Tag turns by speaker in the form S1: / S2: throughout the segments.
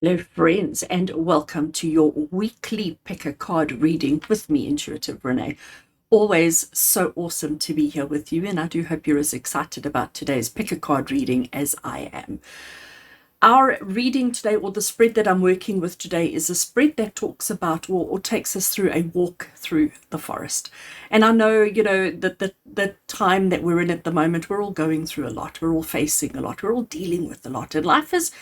S1: Hello, friends, and welcome to your weekly pick a card reading with me, Intuitive Rene. Always so awesome to be here with you, and I do hope you're as excited about today's pick a card reading as I am. Our reading today, or the spread that I'm working with today, is a spread that talks about or takes us through a walk through the forest. And I know, that the time that we're in at the moment, we're all going through a lot. We're all facing a lot. We're all dealing with a lot. And life is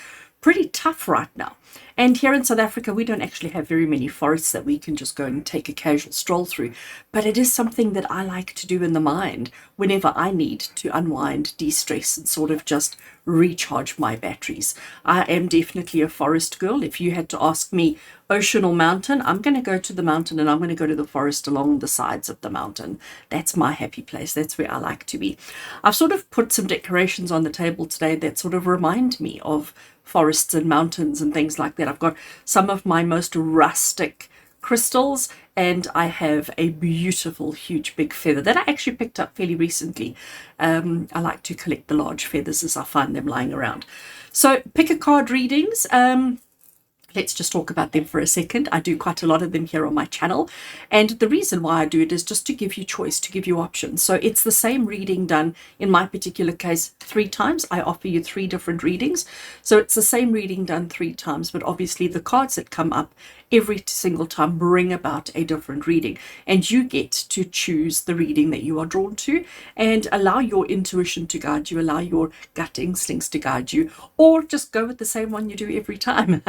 S1: pretty tough right now. And here in South Africa, we don't actually have very many forests that we can just go and take a casual stroll through. But it is something that I like to do in the mind whenever I need to unwind, de-stress, and sort of just recharge my batteries. I am definitely a forest girl. If you had to ask me ocean or mountain, I'm going to go to the mountain, and I'm going to go to the forest along the sides of the mountain. That's my happy place. That's where I like to be. I've sort of put some decorations on the table today that sort of remind me of forests and mountains and things like that. I've got some of my most rustic crystals, and I have a beautiful, huge, big feather that I actually picked up fairly recently. I like to collect the large feathers as I find them lying around. So, pick a card readings. Let's just talk about them for a second. I do quite a lot of them here on my channel. And the reason why I do it is just to give you choice, to give you options. So it's the same reading done, in my particular case, 3 times. I offer you 3 different readings. So it's the same reading done 3 times, but obviously the cards that come up every single time bring about a different reading. And you get to choose the reading that you are drawn to and allow your intuition to guide you, allow your gut instincts to guide you, or just go with the same one you do every time.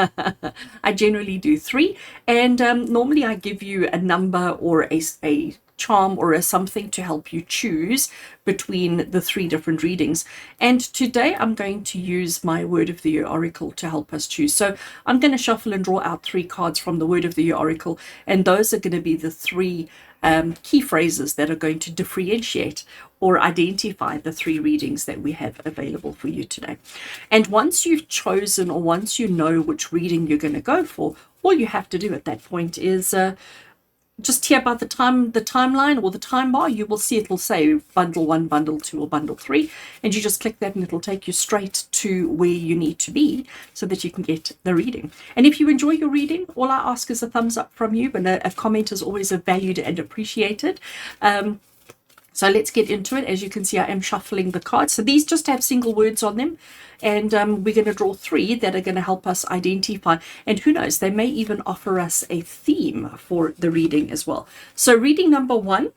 S1: I generally do 3, and normally I give you a number or a charm or a something to help you choose between the 3 different readings. And today I'm going to use my Word of the Year Oracle to help us choose. So I'm going to shuffle and draw out 3 cards from the Word of the Year Oracle, and those are going to be the 3 key phrases that are going to differentiate or identify the 3 readings that we have available for you today. And once you've chosen, or once you know which reading you're going to go for, all you have to do at that point is just here by the timeline or the time bar, you will see it will say bundle 1, bundle 2, or bundle 3, and you just click that and it'll take you straight to where you need to be so that you can get the reading. And if you enjoy your reading, all I ask is a thumbs up from you, but a comment is always valued and appreciated. So let's get into it. As you can see, I am shuffling the cards. So these just have single words on them. And we're going to draw 3 that are going to help us identify. And who knows, they may even offer us a theme for the reading as well. So reading number 1.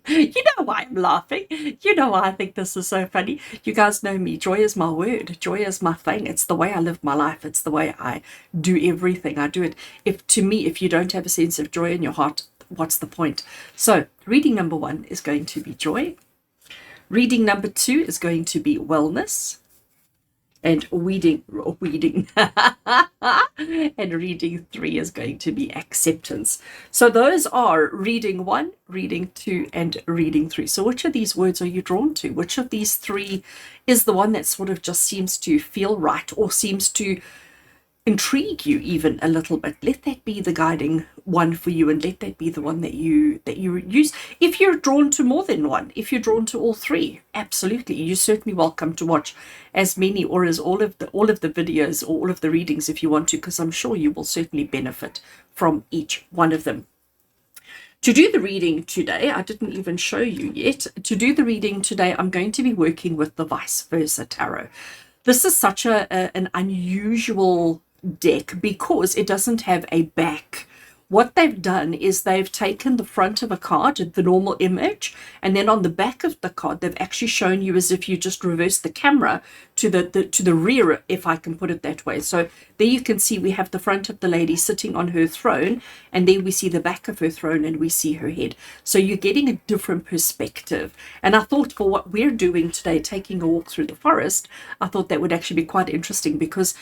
S1: You know why I'm laughing. You know why I think this is so funny. You guys know me. Joy is my word. Joy is my thing. It's the way I live my life. It's the way I do everything. I do it. To me, if you don't have a sense of joy in your heart, what's the point? So reading number 1 is going to be joy. Reading number 2 is going to be wellness. And reading and reading 3 is going to be acceptance. So those are reading 1, reading 2, and reading 3. So which of these words are you drawn to? Which of these 3 is the one that sort of just seems to feel right, or seems to intrigue you even a little bit? Let that be the guiding one for you, and let that be the one that you use. If you're drawn to more than one, if you're drawn to all 3, absolutely, you're certainly welcome to watch as many or as all of the videos or all of the readings if you want to, because I'm sure you will certainly benefit from each one of them. To do the reading today, I didn't even show you yet. To do the reading today, I'm going to be working with the Vice Versa Tarot. This is such an unusual deck because it doesn't have a back. What they've done is they've taken the front of a card, the normal image, and then on the back of the card, they've actually shown you as if you just reverse the camera to the rear, if I can put it that way. So there you can see we have the front of the lady sitting on her throne, and then we see the back of her throne and we see her head. So you're getting a different perspective. And I thought for what we're doing today, taking a walk through the forest, I thought that would actually be quite interesting because,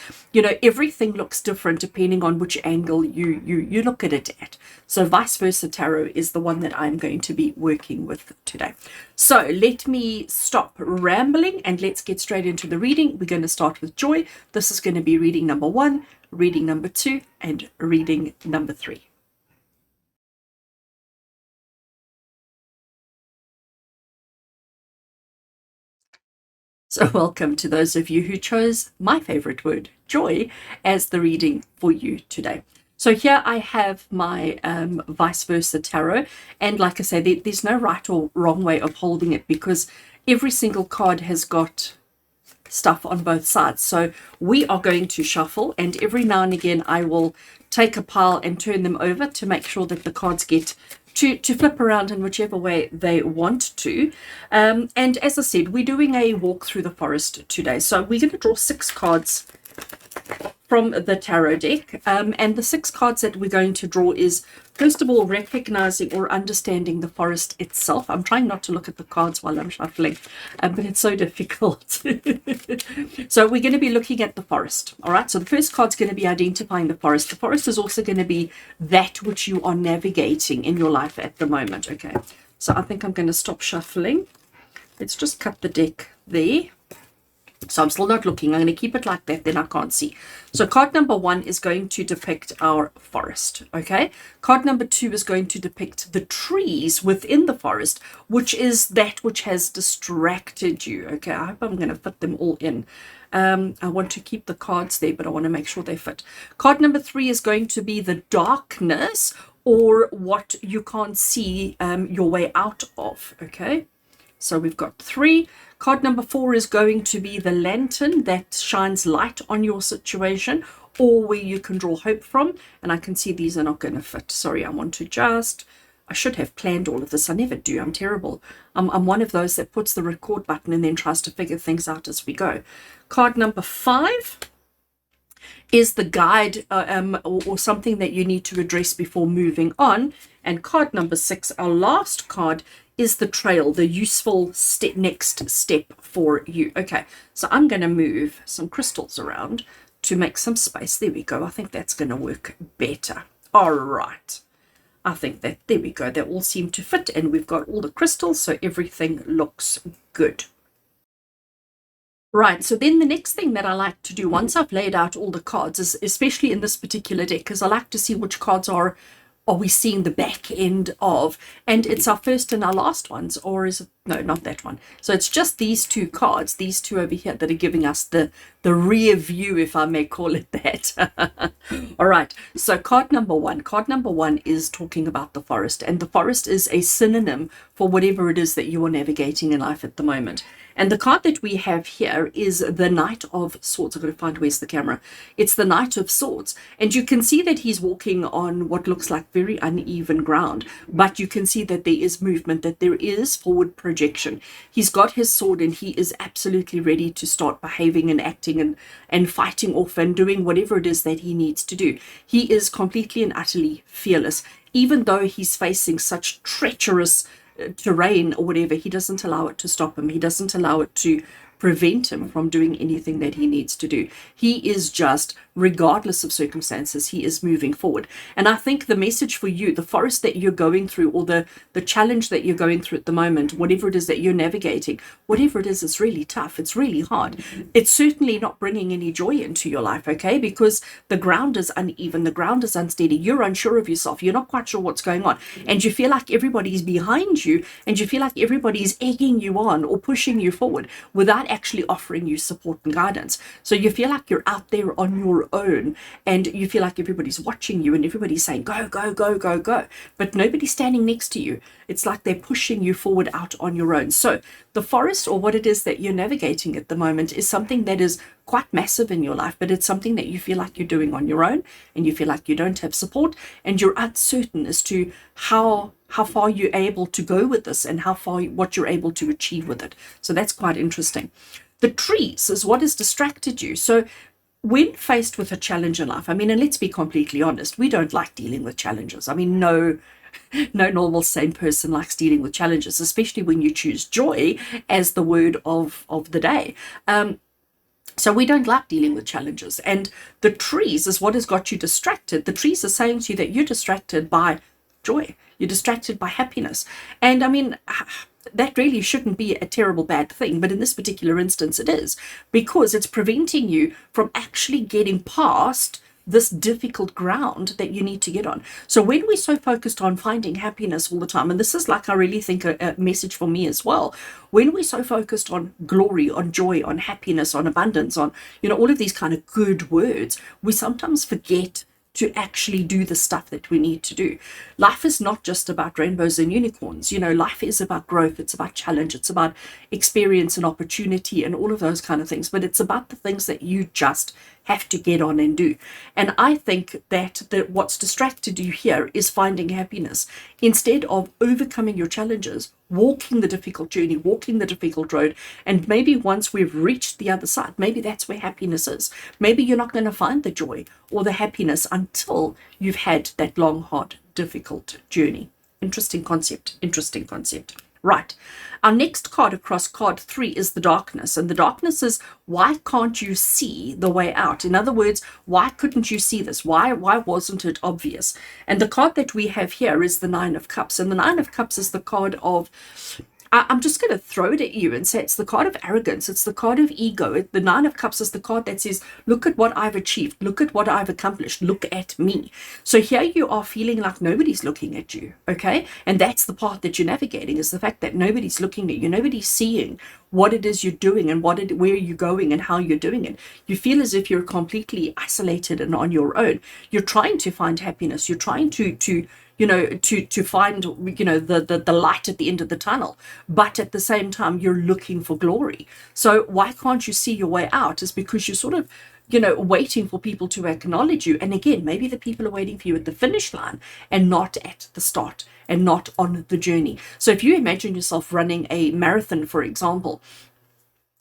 S1: everything looks different depending on which angle you look at it at. So Vice Versa Tarot is the one that I'm going to be working with today. So let me stop rambling and let's get straight into the reading. We're going to start with joy. This is going to be reading number 1, reading number 2, and reading number 3. So welcome to those of you who chose my favorite word, joy, as the reading for you today. So here I have my vice versa tarot. And like I say, there's no right or wrong way of holding it because every single card has got stuff on both sides. So we are going to shuffle, and every now and again I will take a pile and turn them over to make sure that the cards get to flip around in whichever way they want to. And as I said, we're doing a walk through the forest today. So we're going to draw 6 cards from the tarot deck. And the 6 cards that we're going to draw is, first of all, recognizing or understanding the forest itself. I'm trying not to look at the cards while I'm shuffling, but it's so difficult. So we're going to be looking at the forest. All right. So the first card's going to be identifying the forest. The forest is also going to be that which you are navigating in your life at the moment. Okay. So I think I'm going to stop shuffling. Let's just cut the deck there. So I'm still not looking. I'm going to keep it like that, then I can't see. So card number 1 is going to depict our forest, okay? Card number 2 is going to depict the trees within the forest, which is that which has distracted you, okay? I hope I'm going to fit them all in. I want to keep the cards there, but I want to make sure they fit. Card number 3 is going to be the darkness, or what you can't see your way out of, okay? So we've got 3. Card number 4 is going to be the lantern that shines light on your situation, or where you can draw hope from. And I can see these are not going to fit. Sorry, I should have planned all of this. I never do. I'm terrible. I'm one of those that puts the record button and then tries to figure things out as we go. Card number 5 is the guide or something that you need to address before moving on. And card number 6, our last card, is the trail, the useful next step for you. Okay, so I'm going to move some crystals around to make some space. There we go. I think that's going to work better. All right. I think that, there we go. They all seem to fit, and we've got all the crystals, so everything looks good. Right, so then the next thing that I like to do once I've laid out all the cards is, especially in this particular deck, because I like to see which cards are we seeing the back end of, and it's our first and our last ones, or is it, no, not that one. So it's just these 2 cards, these 2 over here, that are giving us the rear view, if I may call it that. All right, so card number 1 is talking about the forest, and the forest is a synonym for whatever it is that you are navigating in life at the moment. And the card that we have here is the Knight of Swords. I've got to find, where's the camera? It's the Knight of Swords. And you can see that he's walking on what looks like very uneven ground. But you can see that there is movement, that there is forward projection. He's got his sword and he is absolutely ready to start behaving and acting and fighting off and doing whatever it is that he needs to do. He is completely and utterly fearless. Even though he's facing such treacherous terrain or whatever, he doesn't allow it to stop him. He doesn't allow it to prevent him from doing anything that he needs to do. He is just, regardless of circumstances, he is moving forward. And I think the message for you, the forest that you're going through, or the challenge that you're going through at the moment, whatever it is that you're navigating, whatever it is, it's really tough. It's really hard. It's certainly not bringing any joy into your life, okay? Because the ground is uneven, the ground is unsteady. You're unsure of yourself. You're not quite sure what's going on. And you feel like everybody's behind you, and you feel like everybody's egging you on or pushing you forward without actually offering you support and guidance. So you feel like you're out there on your own, and you feel like everybody's watching you and everybody's saying go, go, go, go, go, but nobody's standing next to you. It's like they're pushing you forward out on your own. So the forest, or what it is that you're navigating at the moment, is something that is quite massive in your life, but it's something that you feel like you're doing on your own, and you feel like you don't have support, and you're uncertain as to how far you're able to go with this, and what you're able to achieve with it. So that's quite interesting. The trees is what has distracted you. So when faced with a challenge in life, I mean, and let's be completely honest, we don't like dealing with challenges. I mean, no normal sane person likes dealing with challenges, especially when you choose joy as the word of the day. So we don't like dealing with challenges. And the trees is what has got you distracted. The trees are saying to you that you're distracted by joy. You're distracted by happiness. And I mean, that really shouldn't be a terrible bad thing, but in this particular instance it is, because it's preventing you from actually getting past this difficult ground that you need to get on. So when we're so focused on finding happiness all the time, and this is like, I really think a message for me as well, when we're so focused on glory, on joy, on happiness, on abundance, on, all of these kind of good words, we sometimes forget to actually do the stuff that we need to do. Life is not just about rainbows and unicorns. Life is about growth. It's about challenge. It's about experience and opportunity and all of those kind of things. But it's about the things that you just have to get on and do. And I think that what's distracted you here is finding happiness instead of overcoming your challenges, walking the difficult journey, walking the difficult road. And maybe once we've reached the other side, maybe that's where happiness is. Maybe you're not going to find the joy or the happiness until you've had that long, hard, difficult journey. Interesting concept. Interesting concept. Right. Our next card across, card 3, is the darkness. And the darkness is, why can't you see the way out? In other words, why couldn't you see this? Why wasn't it obvious? And the card that we have here is the 9 of Cups. And the 9 of Cups is the card of, I'm just going to throw it at you and say it's the card of arrogance. It's the card of ego. The 9 of Cups is the card that says, look at what I've achieved. Look at what I've accomplished. Look at me. So here you are feeling like nobody's looking at you, okay? And that's the part that you're navigating, is the fact that nobody's looking at you. Nobody's seeing what it is you're doing and where you're going and how you're doing it. You feel as if you're completely isolated and on your own. You're trying to find happiness. You're trying to find, the light at the end of the tunnel. But at the same time, you're looking for glory. So why can't you see your way out? Is because you're sort of, waiting for people to acknowledge you. And again, maybe the people are waiting for you at the finish line and not at the start and not on the journey. So if you imagine yourself running a marathon, for example,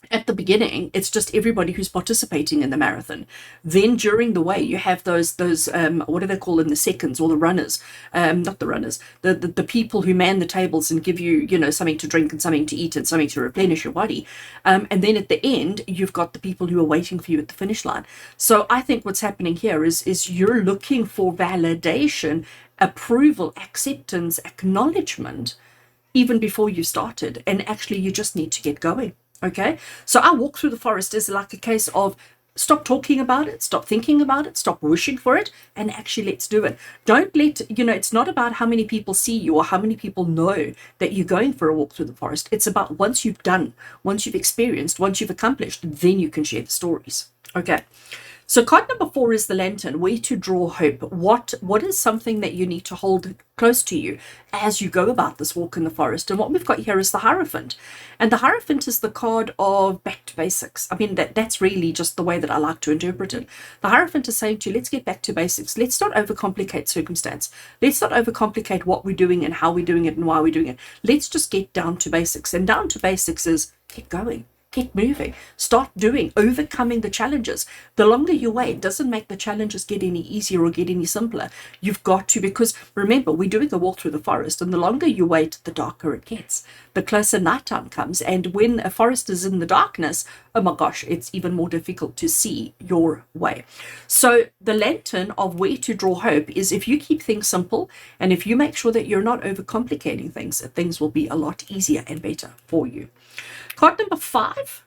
S1: at the beginning, it's just everybody who's participating in the marathon. Then during the way, you have those what do they call them, the seconds, or the runners, not the runners, the people who man the tables and give you, something to drink and something to eat and something to replenish your body. And then at the end, you've got the people who are waiting for you at the finish line. So I think what's happening here is you're looking for validation, approval, acceptance, acknowledgement, even before you started. And actually, you just need to get going. Okay, so our walk through the forest is like a case of stop talking about it, stop thinking about it, stop wishing for it, and actually let's do it. Don't let, it's not about how many people see you or how many people know that you're going for a walk through the forest. It's about once you've done, once you've experienced, once you've accomplished, then you can share the stories. Okay. So card number 4 is the lantern, where to draw hope. What is something that you need to hold close to you as you go about this walk in the forest? And what we've got here is the Hierophant. And the Hierophant is the card of back to basics. I mean, that's really just the way that I like to interpret it. The Hierophant is saying to you, let's get back to basics. Let's not overcomplicate circumstance. Let's not overcomplicate what we're doing and how we're doing it and why we're doing it. Let's just get down to basics. And down to basics is get going. Get moving, start doing, overcoming the challenges. The longer you wait doesn't make the challenges get any easier or get any simpler. You've got to, because remember, we're doing a walk through the forest, and the longer you wait, the darker it gets. The closer nighttime comes, and when a forest is in the darkness, oh my gosh, it's even more difficult to see your way. So the lantern of where to draw hope is, if you keep things simple, and if you make sure that you're not overcomplicating things, things will be a lot easier and better for you. Card number 5.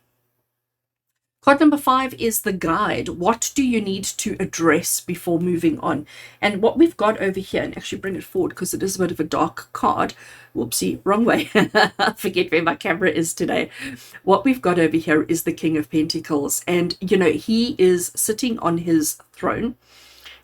S1: Card number 5 is the guide. What do you need to address before moving on? And what we've got over here, and actually bring it forward because it is a bit of a dark card. Whoopsie, wrong way. Forget where my camera is today. What we've got over here is the King of Pentacles. And, he is sitting on his throne.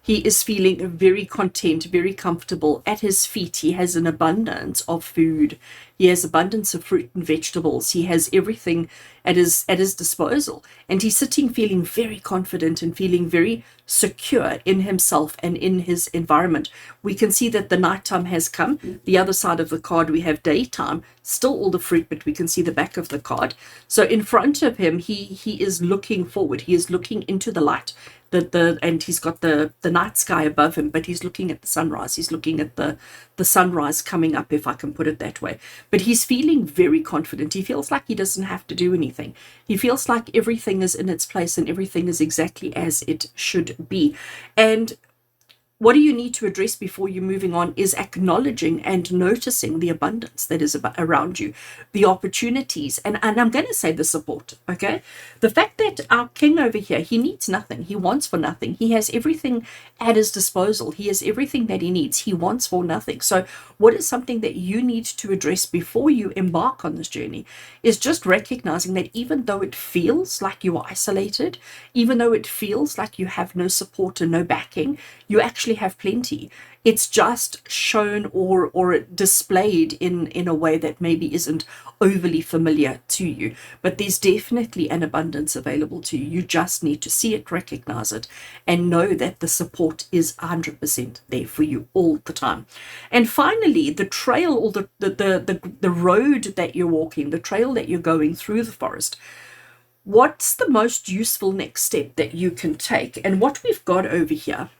S1: He is feeling very content, very comfortable. At his feet, he has an abundance of food. He has abundance of fruit and vegetables. He has everything at his disposal. And he's sitting feeling very confident and feeling very secure in himself and in his environment. We can see that the nighttime has come. The other side of the card, we have daytime. Still all the fruit, but we can see the back of the card. So in front of him, he is looking forward. He is looking into the light. And he's got the night sky above him, but he's looking at the sunrise. He's looking at the sunrise coming up, if I can put it that way. But he's feeling very confident. He feels like he doesn't have to do anything. He feels like everything is in its place and everything is exactly as it should be. And what do you need to address before you're moving on is acknowledging and noticing the abundance that is around you, the opportunities, and I'm going to say the support, okay? The fact that our king over here, he needs nothing. He wants for nothing. He has everything at his disposal. He has everything that he needs. He wants for nothing. So what is something that you need to address before you embark on this journey is just recognizing that even though it feels like you are isolated, even though it feels like you have no support and no backing, you actually have plenty. It's just shown or displayed in a way that maybe isn't overly familiar to you. But there's definitely an abundance available to you. You just need to see it, recognize it, and know that the support is 100% there for you all the time. And finally, the trail or the road that you're walking, the trail that you're going through the forest, what's the most useful next step that you can take? And what we've got over here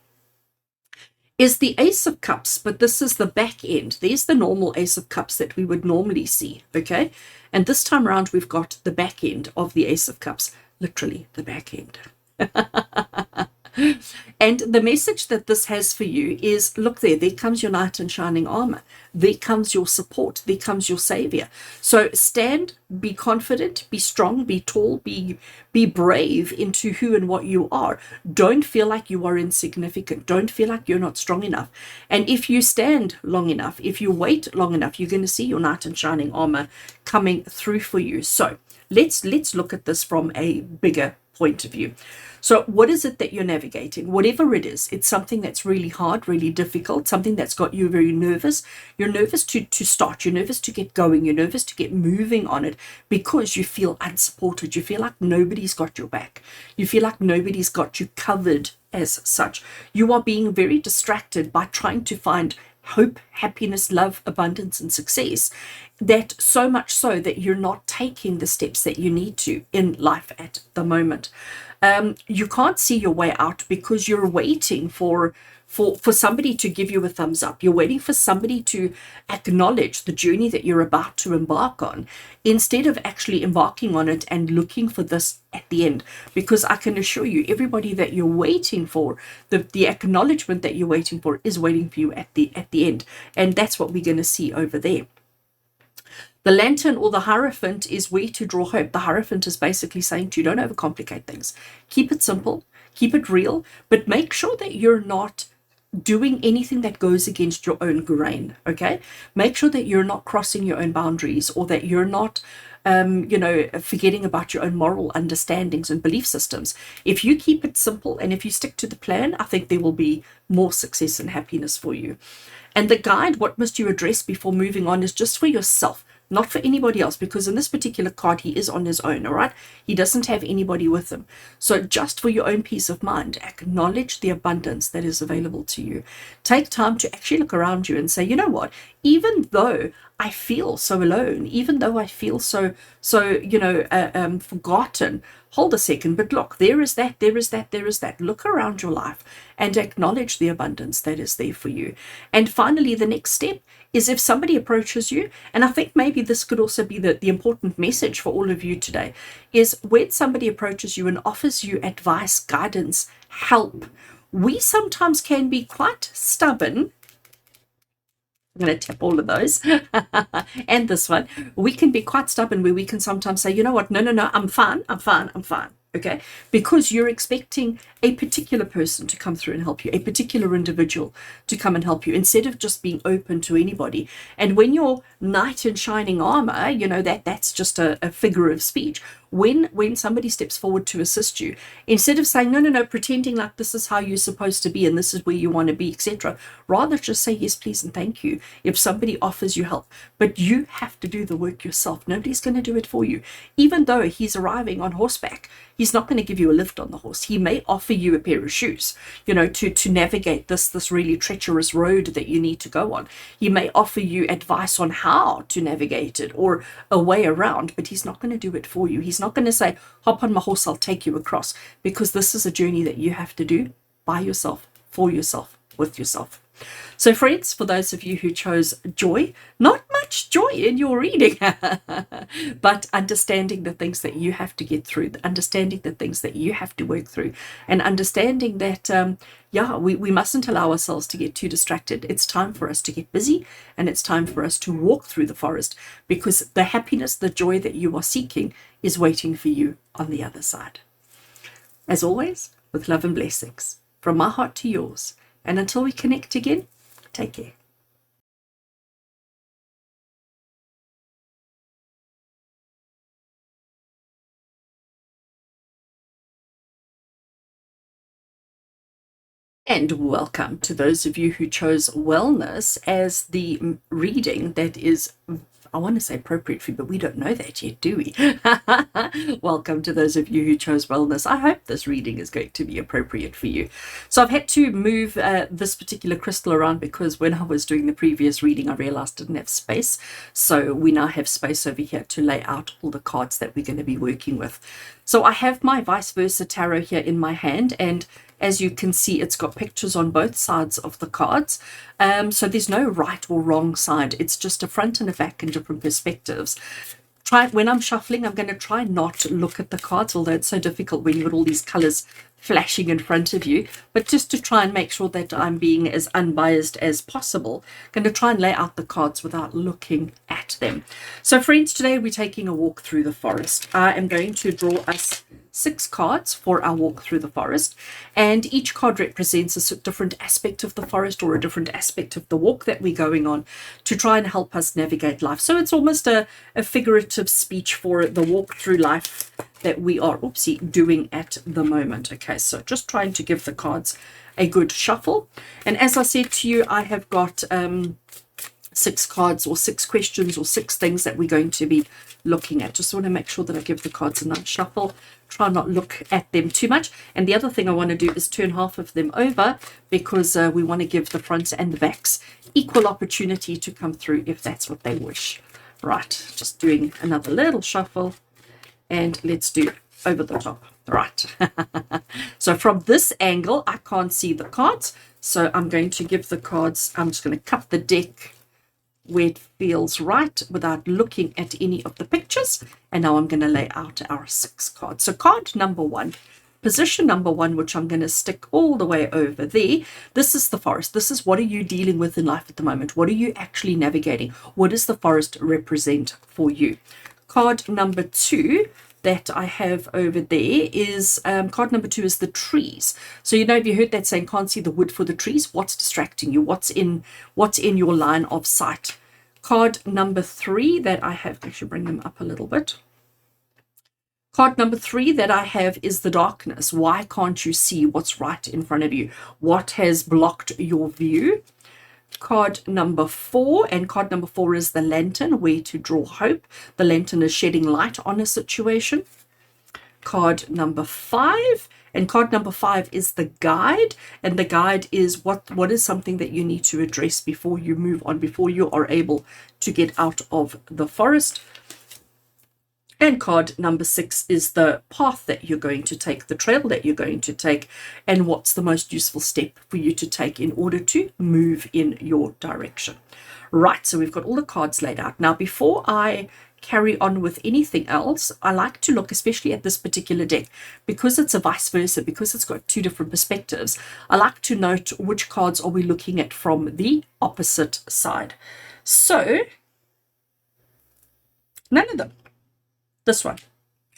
S1: is the Ace of Cups, but this is the back end. There's the normal Ace of Cups that we would normally see, okay? And this time around, we've got the back end of the Ace of Cups, literally the back end. And the message that this has for you is, look there comes your knight in shining armor. There comes your support. There comes your savior. So stand, be confident, be strong, be tall, be brave into who and what you are. Don't feel like you are insignificant. Don't feel like you're not strong enough. And if you stand long enough, if you wait long enough, you're going to see your knight in shining armor coming through for you. So let's look at this from a bigger point of view. So what is it that you're navigating? Whatever it is, it's something that's really hard, really difficult, something that's got you very nervous. You're nervous to start. You're nervous to get going. You're nervous to get moving on it because you feel unsupported. You feel like nobody's got your back. You feel like nobody's got you covered as such. You are being very distracted by trying to find hope, happiness, love, abundance, and success, that so much so that you're not taking the steps that you need to in life at the moment. You can't see your way out because you're waiting for somebody to give you a thumbs up. You're waiting for somebody to acknowledge the journey that you're about to embark on, instead of actually embarking on it and looking for this at the end. Because I can assure you, everybody that you're waiting for, the acknowledgement that you're waiting for is waiting for you at the end. And that's what we're going to see over there. The lantern or the Hierophant is where to draw hope. The Hierophant is basically saying to you, don't overcomplicate things. Keep it simple, keep it real, but make sure that you're not doing anything that goes against your own grain, okay? Make sure that you're not crossing your own boundaries, or that you're not forgetting about your own moral understandings and belief systems. If you keep it simple and if you stick to the plan, I think there will be more success and happiness for you. And the guide, what must you address before moving on, is just for yourself, not for anybody else, because in this particular card, he is on his own, all right? He doesn't have anybody with him. So just for your own peace of mind, acknowledge the abundance that is available to you. Take time to actually look around you and say, you know what, even though I feel so alone, even though I feel so forgotten, hold a second, but look, there is that. Look around your life and acknowledge the abundance that is there for you. And finally, the next step is if somebody approaches you, and I think maybe this could also be the important message for all of you today, is when somebody approaches you and offers you advice, guidance, help, we sometimes can be quite stubborn. I'm going to tap all of those and this one. We can be quite stubborn where we can sometimes say, you know what, no, I'm fine. Okay, because you're expecting a particular person to come through and help you, a particular individual to come and help you, instead of just being open to anybody. And when you're knight in shining armor, that's just a figure of speech. When somebody steps forward to assist you, instead of saying no, pretending like this is how you're supposed to be and this is where you want to be, etc., rather just say yes, please, and thank you if somebody offers you help. But you have to do the work yourself. Nobody's going to do it for you. Even though he's arriving on horseback, he's not going to give you a lift on the horse. He may offer you a pair of shoes, to navigate this really treacherous road that you need to go on. He may offer you advice on how to navigate it or a way around, but he's not going to do it for you. He's not going to say, hop on my horse, I'll take you across, because this is a journey that you have to do by yourself, for yourself, with yourself. So friends, for those of you who chose joy, not much much joy in your reading. But understanding the things that you have to get through, understanding the things that you have to work through, and understanding that, we mustn't allow ourselves to get too distracted. It's time for us to get busy, and it's time for us to walk through the forest, because the happiness, the joy that you are seeking is waiting for you on the other side. As always, with love and blessings, from my heart to yours. And until we connect again, take care. And welcome to those of you who chose wellness as the reading that is, I want to say appropriate for you, but we don't know that yet, do we? Welcome to those of you who chose wellness. I hope this reading is going to be appropriate for you. So I've had to move this particular crystal around because when I was doing the previous reading, I realized I didn't have space. So we now have space over here to lay out all the cards that we're going to be working with. So I have my vice versa tarot here in my hand, and as you can see, it's got pictures on both sides of the cards. So there's no right or wrong side. It's just a front and a back and different perspectives. When I'm shuffling, I'm going to try not to look at the cards, although it's so difficult when you've got all these colors flashing in front of you. But just to try and make sure that I'm being as unbiased as possible, I'm going to try and lay out the cards without looking at them. So friends, today we're taking a walk through the forest. I am going to draw us 6 cards for our walk through the forest, and each card represents a different aspect of the forest or a different aspect of the walk that we're going on to try and help us navigate life. So it's almost a figurative speech for the walk through life that we are doing at the moment. Okay, so just trying to give the cards a good shuffle. And as I said to you, I have got 6 cards or 6 questions or 6 things that we're going to be looking at. Just want to make sure that I give the cards a nice shuffle. Try not look at them too much. And the other thing I want to do is turn half of them over, because we want to give the fronts and the backs equal opportunity to come through if that's what they wish. Right, just doing another little shuffle, and let's do over the top. Right. So from this angle, I can't see the cards. So I'm going to give the cards, I'm just going to cut the deck where it feels right without looking at any of the pictures. And now I'm going to lay out our 6 cards. So card number 1, position number 1, which I'm going to stick all the way over there. This is the forest. This is, what are you dealing with in life at the moment? What are you actually navigating? What does the forest represent for you? Card number 2 that I have over there is card number 2 is the trees. So have you heard that saying, can't see the wood for the trees? What's distracting you? What's in your line of sight? Card number 3 that I have, actually bring them up a little bit. Card number 3 that I have is the darkness. Why can't you see what's right in front of you? What has blocked your view? Card number 4, and card number 4 is the lantern, where to draw hope. The lantern is shedding light on a situation. Card number 5, and card number 5 is the guide, and the guide is what is something that you need to address before you move on, before you are able to get out of the forest. And card number 6 is the path that you're going to take, the trail that you're going to take, and what's the most useful step for you to take in order to move in your direction. Right, so we've got all the cards laid out. Now, before I carry on with anything else, I like to look especially at this particular deck, because it's a vice versa, because it's got 2 different perspectives. I like to note which cards are we looking at from the opposite side. So, none of them. This one,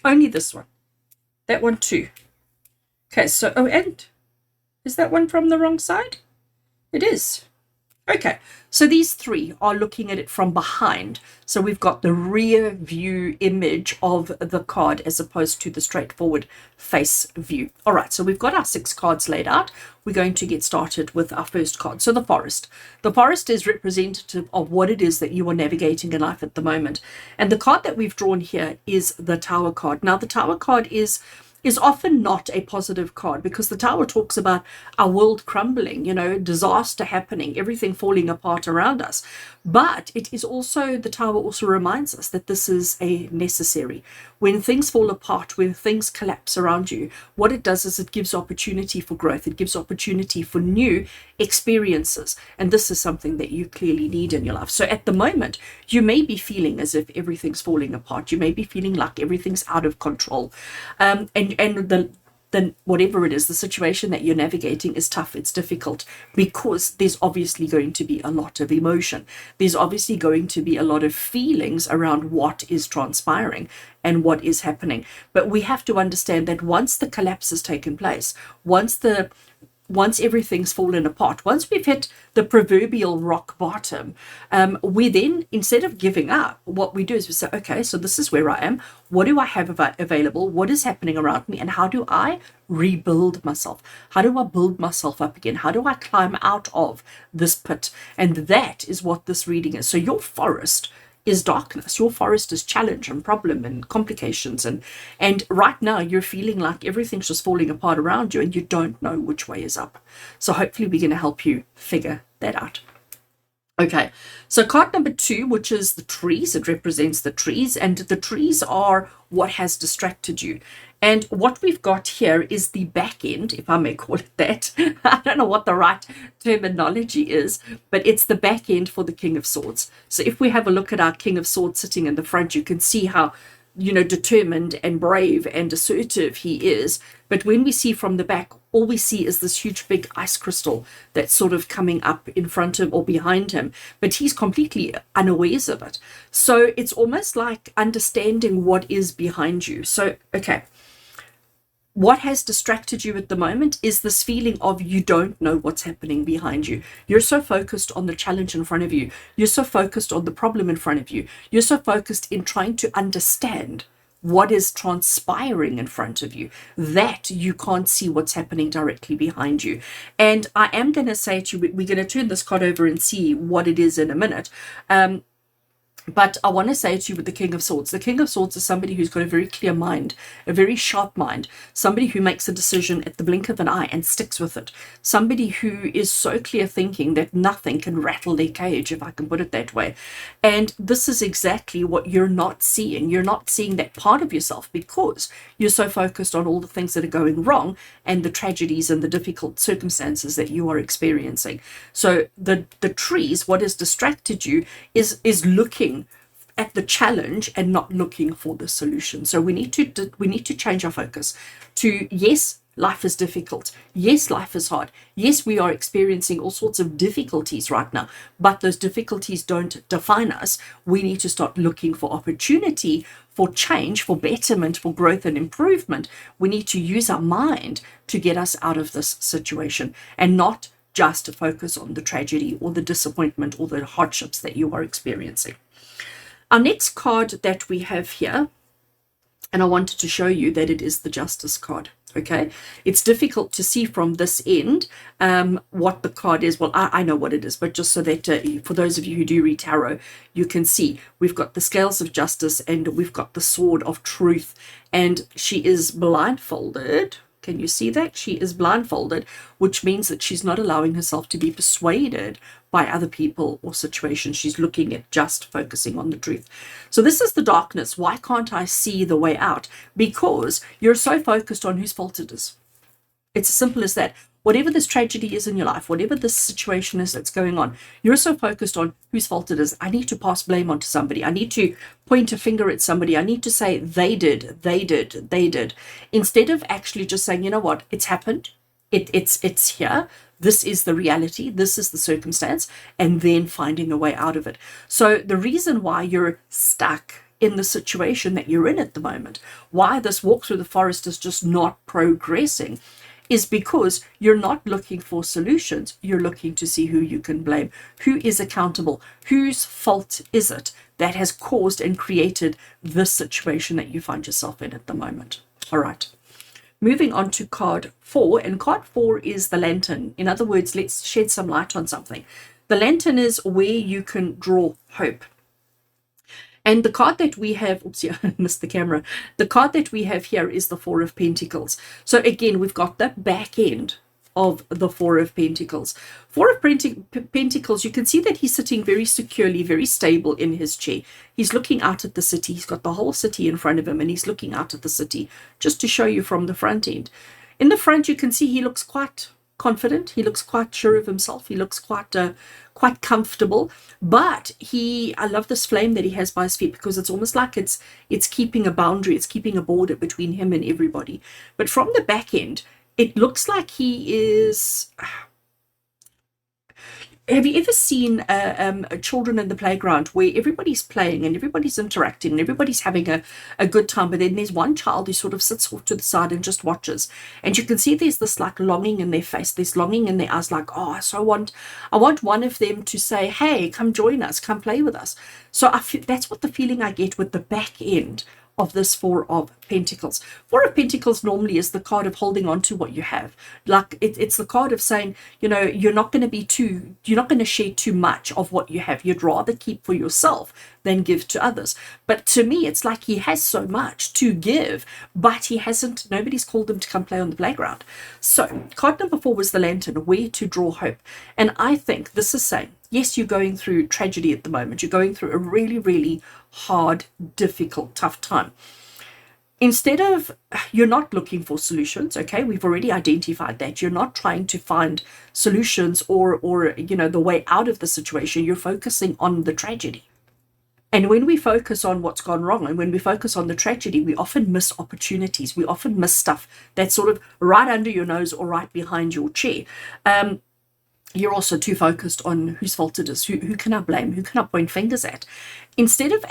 S1: only this one, that one too. Okay, so, oh, and is that one from the wrong side? It is. Okay, so these 3 are looking at it from behind. So we've got the rear view image of the card as opposed to the straightforward face view. All right, so we've got our 6 cards laid out. We're going to get started with our first card. So the forest. The forest is representative of what it is that you are navigating in life at the moment. And the card that we've drawn here is the Tower card. Now, the Tower card is often not a positive card, because the Tower talks about our world crumbling, disaster happening, everything falling apart around us. But it is also, the Tower also reminds us that this is a necessary. When things fall apart, when things collapse around you, what it does is it gives opportunity for growth. It gives opportunity for new experiences. And this is something that you clearly need in your life. So at the moment, you may be feeling as if everything's falling apart. You may be feeling like everything's out of control. And then whatever it is, the situation that you're navigating is tough, it's difficult, because there's obviously going to be a lot of emotion. There's obviously going to be a lot of feelings around what is transpiring and what is happening. But we have to understand that once the collapse has taken place, once everything's fallen apart, once we've hit the proverbial rock bottom, we then, instead of giving up, what we do is we say, okay, so this is where I am. What do I have available? What is happening around me? And how do I rebuild myself? How do I build myself up again? How do I climb out of this pit? And that is what this reading is. So your forest is darkness. Your forest is challenge and problem and complications. And right now you're feeling like everything's just falling apart around you and you don't know which way is up. So hopefully we're going to help you figure that out. Okay, so card number 2, which is the trees, it represents the trees, and the trees are what has distracted you. And what we've got here is the back end, if I may call it that. I don't know what the right terminology is, but it's the back end for the King of Swords. So if we have a look at our King of Swords sitting in the front, you can see how, determined and brave and assertive he is. But when we see from the back, all we see is this huge big ice crystal that's sort of coming up in front of or behind him, but he's completely unawares of it. So it's almost like understanding what is behind you. So, okay, what has distracted you at the moment is this feeling of you don't know what's happening behind you. You're so focused on the challenge in front of you. You're so focused on the problem in front of you. You're so focused in trying to understand what is transpiring in front of you that you can't see what's happening directly behind you. And I am going to say to you, we're going to turn this card over and see what it is in a minute. But I want to say to you with the King of Swords, the King of Swords is somebody who's got a very clear mind, a very sharp mind, somebody who makes a decision at the blink of an eye and sticks with it, somebody who is so clear thinking that nothing can rattle their cage, if I can put it that way. And this is exactly what you're not seeing. You're not seeing that part of yourself because you're so focused on all the things that are going wrong and the tragedies and the difficult circumstances that you are experiencing. So the trees, what has distracted you is looking at the challenge and not looking for the solution. So we need to change our focus to, yes, life is difficult. Yes, life is hard. Yes, we are experiencing all sorts of difficulties right now, but those difficulties don't define us. We need to start looking for opportunity, for change, for betterment, for growth and improvement. We need to use our mind to get us out of this situation and not just to focus on the tragedy or the disappointment or the hardships that you are experiencing. Our next card that we have here, and I wanted to show you that it is the Justice card. Okay, it's difficult to see from this end what the card is. Well, I know what it is, but just so that for those of you who do read tarot, you can see we've got the Scales of Justice and we've got the Sword of Truth, and she is blindfolded. Can you see that? She is blindfolded, which means that she's not allowing herself to be persuaded by other people or situations. She's looking at just focusing on the truth. So this is the darkness. Why can't I see the way out? Because you're so focused on whose fault it is. It's as simple as that. Whatever this tragedy is in your life, whatever this situation is that's going on, you're so focused on whose fault it is. I need to pass blame onto somebody. I need to point a finger at somebody. I need to say, they did. Instead of actually just saying, you know what, it's happened. It's here. This is the reality. This is the circumstance. And then finding a way out of it. So the reason why you're stuck in the situation that you're in at the moment, why this walk through the forest is just not progressing, is because you're not looking for solutions. You're looking to see who you can blame, who is accountable, whose fault is it that has caused and created this situation that you find yourself in at the moment. All right. Moving on to card 4, and card 4 is the lantern. In other words, let's shed some light on something. The lantern is where you can draw hope. And the card that we have, oops, yeah, I missed the camera. The card that we have here is the Four of Pentacles. So again, we've got the back end of the Four of Pentacles. Four of Pentacles, you can see that he's sitting very securely, very stable in his chair. He's looking out at the city. He's got the whole city in front of him and he's looking out at the city, just to show you from the front end. In the front, you can see he looks quite confident. He looks quite sure of himself. He looks quite comfortable. But I love this flame that he has by his feet, because it's almost like it's keeping a boundary. It's keeping a border between him and everybody. But from the back end, it looks like he is. Have you ever seen children in the playground where everybody's playing and everybody's interacting and everybody's having a good time, but then there's one child who sort of sits off to the side and just watches, and you can see there's this like longing in their face, there's longing in their eyes, like, oh, so I want one of them to say, hey, come join us, come play with us. So that's what the feeling I get with the back end of this Four of Pentacles. Four of Pentacles normally is the card of holding on to what you have. Like it's the card of saying, you're not going to share too much of what you have. You'd rather keep for yourself than give to others. But to me, it's like he has so much to give, but nobody's called him to come play on the playground. So card number 4 was the Lantern, where to draw hope. And I think this is saying, yes, you're going through tragedy at the moment. You're going through a really, really hard, difficult, tough time. You're not looking for solutions, okay? We've already identified that. You're not trying to find solutions or the way out of the situation. You're focusing on the tragedy. And when we focus on what's gone wrong and when we focus on the tragedy, we often miss opportunities. We often miss stuff that's sort of right under your nose or right behind your chair. You're also too focused on whose fault it is. Who can I blame? Who can I point fingers at? Instead of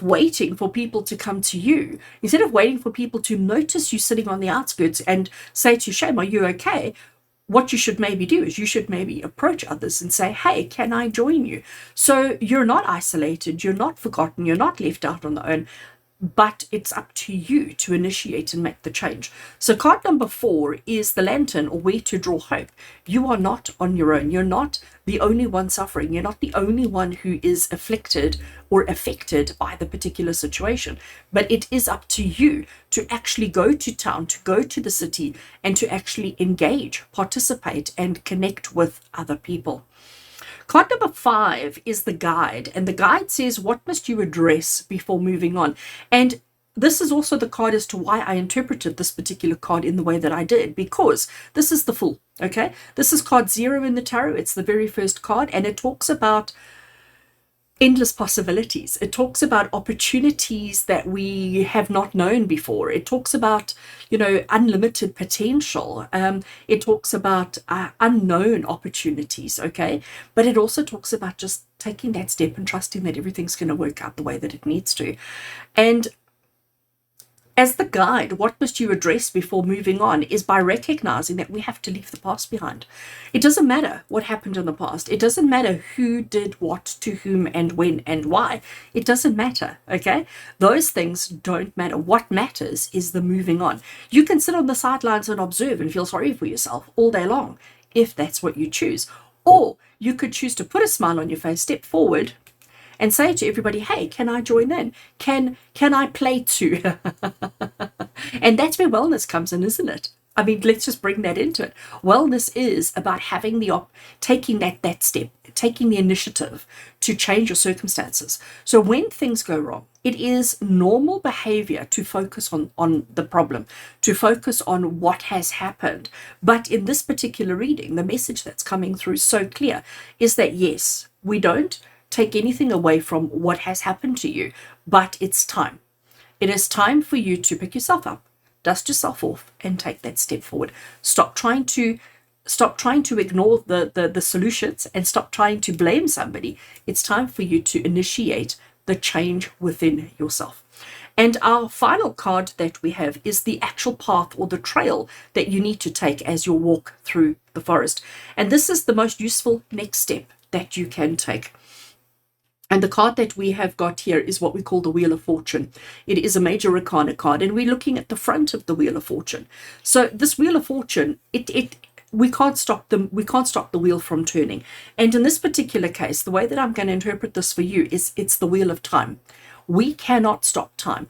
S1: waiting for people to come to you, instead of waiting for people to notice you sitting on the outskirts and say to you, Shame, are you okay? What you should maybe do is you should maybe approach others and say, hey, can I join you? So you're not isolated, you're not forgotten, you're not left out on the own. But it's up to you to initiate and make the change. So card number 4 is the Lantern, or where to draw hope. You are not on your own. You're not the only one suffering. You're not the only one who is afflicted or affected by the particular situation. But it is up to you to actually go to town, to go to the city, and to actually engage, participate, and connect with other people. Card number 5 is the Guide, and the Guide says, what must you address before moving on? And this is also the card as to why I interpreted this particular card in the way that I did, because this is the Fool, okay? This is card 0 in the tarot. It's the very first card, and it talks about endless possibilities. It talks about opportunities that we have not known before. It talks about, unlimited potential. It talks about unknown opportunities, okay? But it also talks about just taking that step and trusting that everything's going to work out the way that it needs to. And as the guide, what must you address before moving on is by recognizing that we have to leave the past behind. It doesn't matter what happened in the past. It doesn't matter who did what to whom and when and why. It doesn't matter, okay? Those things don't matter. What matters is the moving on. You can sit on the sidelines and observe and feel sorry for yourself all day long, if that's what you choose. Or you could choose to put a smile on your face, step forward, and say to everybody, hey, can I join in? Can I play too? And that's where wellness comes in, isn't it? I mean, let's just bring that into it. Wellness is about having taking that step, taking the initiative to change your circumstances. So when things go wrong, it is normal behavior to focus on the problem, to focus on what has happened. But in this particular reading, the message that's coming through so clear is that, yes, we don't take anything away from what has happened to you, but it's time. It is time for you to pick yourself up, dust yourself off, and take that step forward. Stop trying to ignore the solutions and stop trying to blame somebody. It's time for you to initiate the change within yourself. And our final card that we have is the actual path or the trail that you need to take as you walk through the forest. And this is the most useful next step that you can take. And the card that we have got here is what we call the Wheel of Fortune. It is a major arcana card, and we're looking at the front of the Wheel of Fortune. So this Wheel of Fortune, we can't stop them. We can't stop the wheel from turning. And in this particular case, the way that I'm going to interpret this for you is it's the Wheel of Time. We cannot stop time.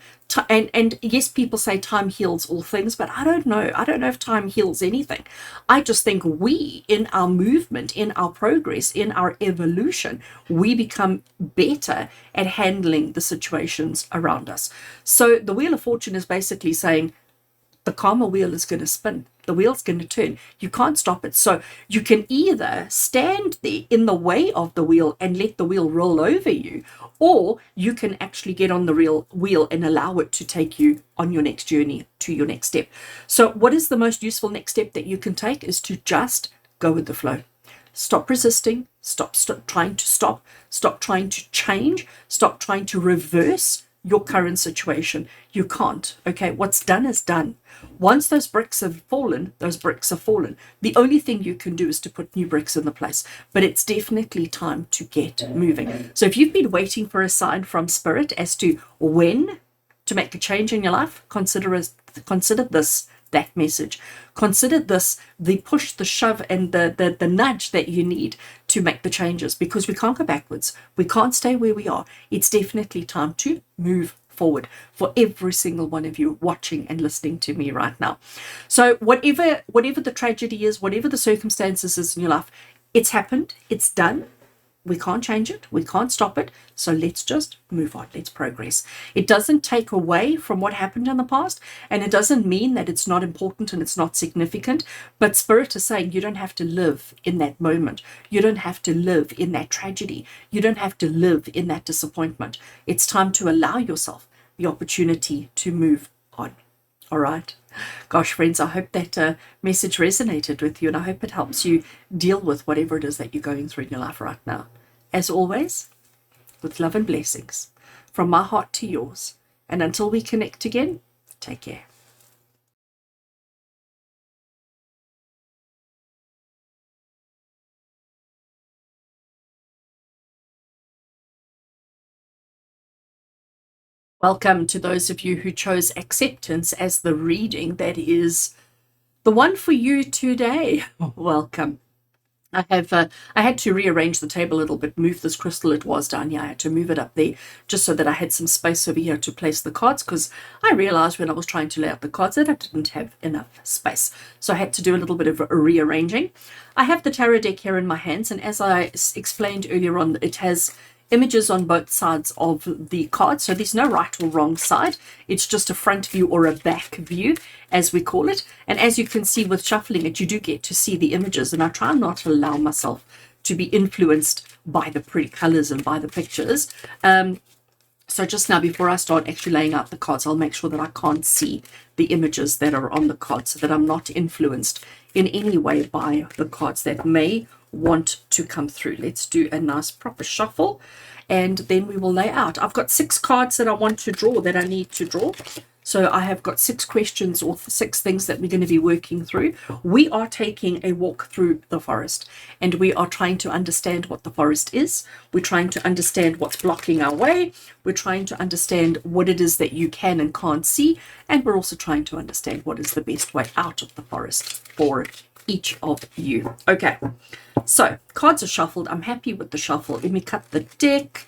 S1: And yes, people say time heals all things, but I don't know. I don't know if time heals anything. I just think we, in our movement, in our progress, in our evolution, we become better at handling the situations around us. So the Wheel of Fortune is basically saying the karma wheel is going to spin. The wheel's going to turn. You can't stop it. So you can either stand there in the way of the wheel and let the wheel roll over you, or you can actually get on the real wheel and allow it to take you on your next journey to your next step. So what is the most useful next step that you can take is to just go with the flow. Stop resisting, stop trying to change, stop trying to reverse your current situation. You can't. Okay, what's done is done. Once those bricks have fallen, those bricks are fallen. The only thing you can do is to put new bricks in the place. But it's definitely time to get moving. So if you've been waiting for a sign from Spirit as to when to make a change in your life, consider this that message. Consider this the push, the shove, and the nudge that you need to make the changes, because we can't go backwards. We can't stay where we are. It's definitely time to move forward for every single one of you watching and listening to me right now. So whatever the tragedy is, whatever the circumstances is in your life, it's happened, it's done. We can't change it. We can't stop it. So let's just move on. Let's progress. It doesn't take away from what happened in the past, and it doesn't mean that it's not important and it's not significant. But Spirit is saying you don't have to live in that moment. You don't have to live in that tragedy. You don't have to live in that disappointment. It's time to allow yourself the opportunity to move on. All right. Gosh, friends, I hope that message resonated with you, and I hope it helps you deal with whatever it is that you're going through in your life right now. As always, with love and blessings, from my heart to yours. And until we connect again, take care. Welcome to those of you who chose acceptance as the reading that is the one for you today. Welcome. I had to rearrange the table a little bit, move this crystal. It was down here. I had to move it up there just so that I had some space over here to place the cards, because I realized when I was trying to lay out the cards that I didn't have enough space. So I had to do a little bit of rearranging. I have the tarot deck here in my hands, and as I explained earlier on, it has images on both sides of the card. So there's no right or wrong side. It's just a front view or a back view, as we call it. And as you can see with shuffling it, you do get to see the images. And I try not to allow myself to be influenced by the pretty colors and by the pictures. So just now, before I start actually laying out the cards, I'll make sure that I can't see the images that are on the cards, so that I'm not influenced in any way by the cards that may want to come through. Let's do a nice proper shuffle, and then we will lay out. I've got 6 cards that I want to draw, that I need to draw. So I have got 6 questions or 6 things that we're going to be working through. We are taking a walk through the forest, and we are trying to understand what the forest is. We're trying to understand what's blocking our way. We're trying to understand what it is that you can and can't see. And we're also trying to understand what is the best way out of the forest for each of you. Okay, so cards are shuffled. I'm happy with the shuffle. Let me cut the deck.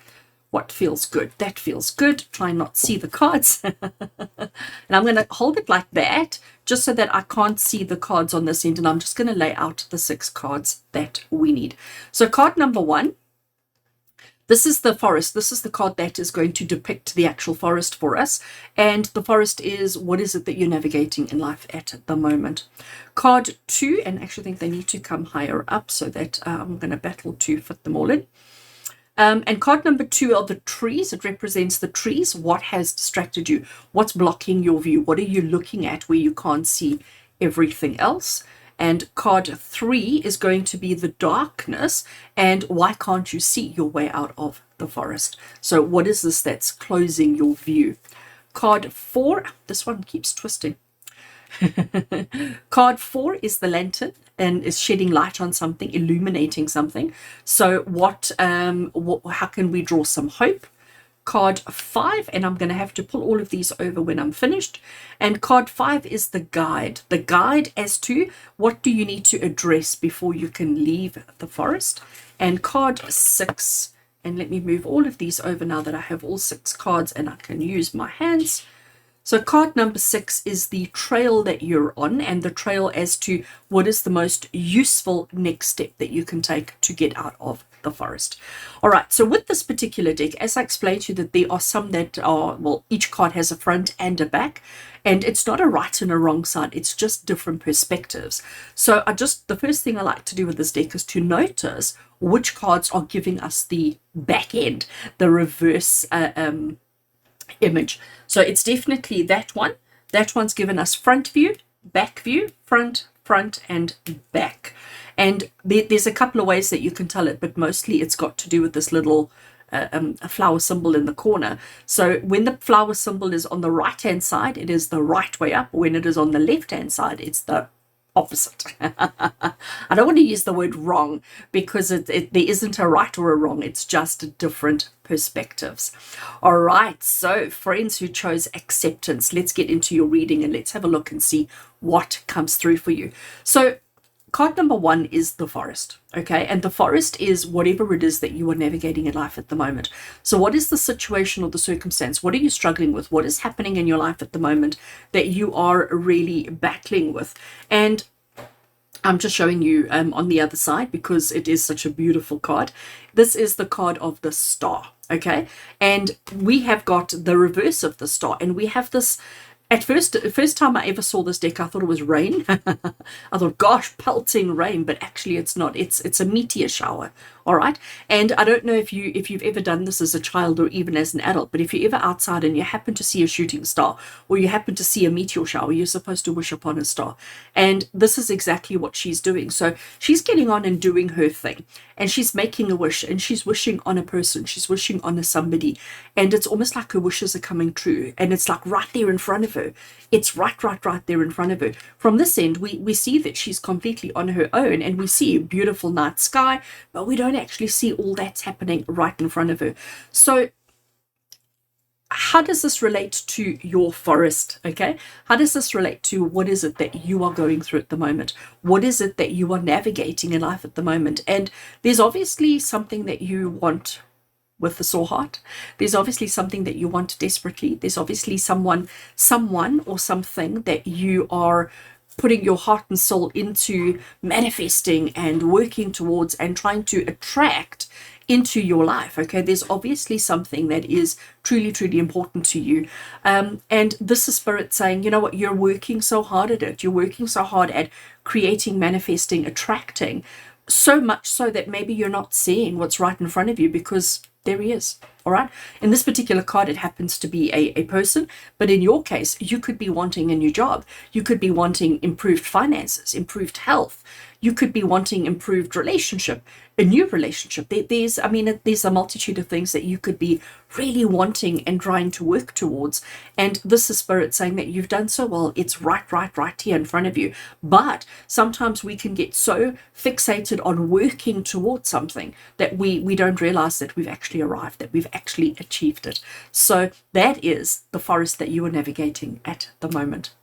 S1: What feels good? That feels good. Try and not see the cards. And I'm going to hold it like that, just so that I can't see the cards on this end. And I'm just going to lay out the 6 cards that we need. So card number 1. This is the forest. This is the card that is going to depict the actual forest for us. And the forest is, what is it that you're navigating in life at the moment? Card 2, and actually I think they need to come higher up so that I'm going to battle to fit them all in. And card number 2 are the trees. It represents the trees. What has distracted you? What's blocking your view? What are you looking at where you can't see everything else? And card 3 is going to be the darkness, and why can't you see your way out of the forest? So what is this that's closing your view? Card 4, this one keeps twisting. Card 4 is the lantern, and is shedding light on something, illuminating something. So how can we draw some hope? Card 5, and I'm going to have to pull all of these over when I'm finished. And card 5 is the guide as to what do you need to address before you can leave the forest. And card 6, and let me move all of these over now that I have all 6 cards and I can use my hands. So card number 6 is the trail that you're on, and the trail as to what is the most useful next step that you can take to get out of the forest. All right, so with this particular deck, as I explained to you, that there are some that are, well, each card has a front and a back, and it's not a right and a wrong side, it's just different perspectives. So the first thing I like to do with this deck is to notice which cards are giving us the back end, the reverse image. So it's definitely that one. That one's given us front view, back view, front, and back. And there's a couple of ways that you can tell it, but mostly it's got to do with this little a flower symbol in the corner. So when the flower symbol is on the right hand side, it is the right way up. When it is on the left hand side, it's the opposite. I don't want to use the word wrong, because there isn't a right or a wrong. It's just different perspectives. All right, so friends who chose acceptance, let's get into your reading and let's have a look and see what comes through for you. So card number 1 is the forest, okay? And the forest is whatever it is that you are navigating in life at the moment. So what is the situation or the circumstance? What are you struggling with? What is happening in your life at the moment that you are really battling with? And I'm just showing you on the other side, because it is such a beautiful card. This is the card of the star, okay? And we have got the reverse of the star, and we have this. At first, the first time I ever saw this deck, I thought it was rain. I thought, gosh, pelting rain, but actually it's not. It's a meteor shower, all right? And I don't know if you've ever done this as a child or even as an adult, but if you're ever outside and you happen to see a shooting star or you happen to see a meteor shower, you're supposed to wish upon a star. And this is exactly what she's doing. So she's getting on and doing her thing, and she's making a wish, and she's wishing on a person, she's wishing on a somebody, and it's almost like her wishes are coming true, and it's like right there in front of her. It's right there in front of her. From this end, we see that she's completely on her own, and we see a beautiful night sky, but we don't actually see all that's happening right in front of her. So how does this relate to your forest? Okay, how does this relate to what is it that you are going through at the moment? What is it that you are navigating in life at the moment? And there's obviously something that you want with the sore heart. There's obviously something that you want desperately. There's obviously someone or something that you are putting your heart and soul into manifesting and working towards and trying to attract into your life. Okay, there's obviously something that is truly important to you, and this is spirit saying, you know what, you're working so hard at it. You're working so hard at creating, manifesting, attracting, so much so that maybe you're not seeing what's right in front of you, because there he is. All right, in this particular card, it happens to be a person, but in your case, you could be wanting a new job. You could be wanting improved finances, improved health. You could be wanting improved relationship, a new relationship. There's a multitude of things that you could be really wanting and trying to work towards. And this is spirit saying that you've done so well. It's right here in front of you. But sometimes we can get so fixated on working towards something that we don't realize that we've actually arrived, that we've actually achieved it. So that is the forest that you are navigating at the moment.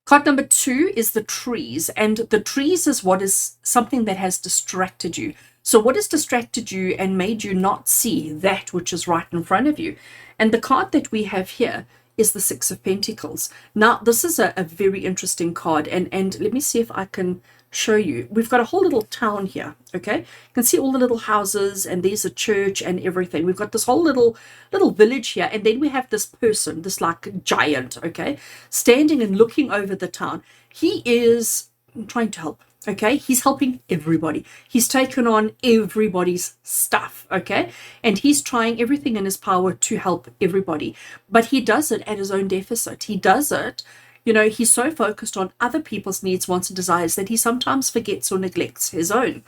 S1: Card number 2 is the trees, and the trees is what is something that has distracted you. So what has distracted you and made you not see that which is right in front of you? And the card that we have here is the Six of Pentacles. Now, this is a very interesting card, and let me see if I can show you. We've got a whole little town here, okay? You can see all the little houses, and there's a church and everything. We've got this whole little village here, and then we have this person, this like giant, okay, standing and looking over the town. He is trying to help, okay? He's helping everybody. He's taken on everybody's stuff, okay? And he's trying everything in his power to help everybody, but he does it at his own deficit. He does it, he's so focused on other people's needs, wants, and desires that he sometimes forgets or neglects his own.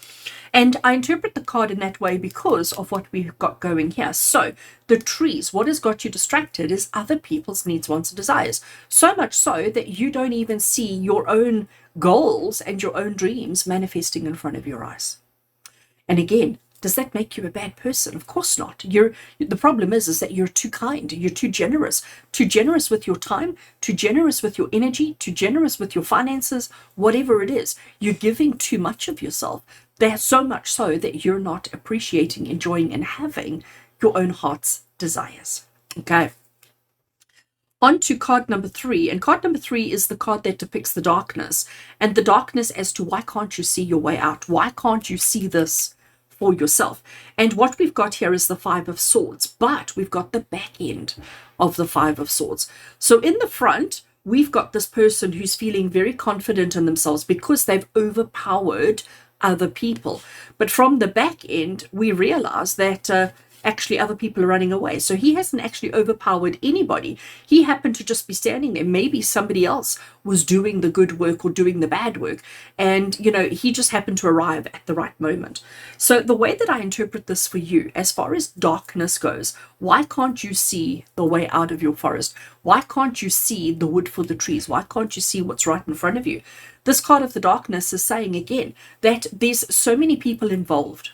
S1: And I interpret the card in that way because of what we've got going here. So the trees, what has got you distracted is other people's needs, wants, and desires. So much so that you don't even see your own goals and your own dreams manifesting in front of your eyes. And again, does that make you a bad person? Of course not. The problem is that you're too kind, you're too generous with your time, too generous with your energy, too generous with your finances, whatever it is. You're giving too much of yourself. There's so much so that you're not appreciating, enjoying, and having your own heart's desires. Okay. On to card number 3. And card number 3 is the card that depicts the darkness. And the darkness as to why can't you see your way out? Why can't you see this for yourself? And what we've got here is the Five of Swords, but we've got the back end of the Five of Swords. So in the front, we've got this person who's feeling very confident in themselves because they've overpowered other people. But from the back end, we realize that actually other people are running away. So he hasn't actually overpowered anybody. He happened to just be standing there. Maybe somebody else was doing the good work or doing the bad work. And, you know, he just happened to arrive at the right moment. So the way that I interpret this for you, as far as darkness goes, why can't you see the way out of your forest? Why can't you see the wood for the trees? Why can't you see what's right in front of you? This card of the darkness is saying again that there's so many people involved.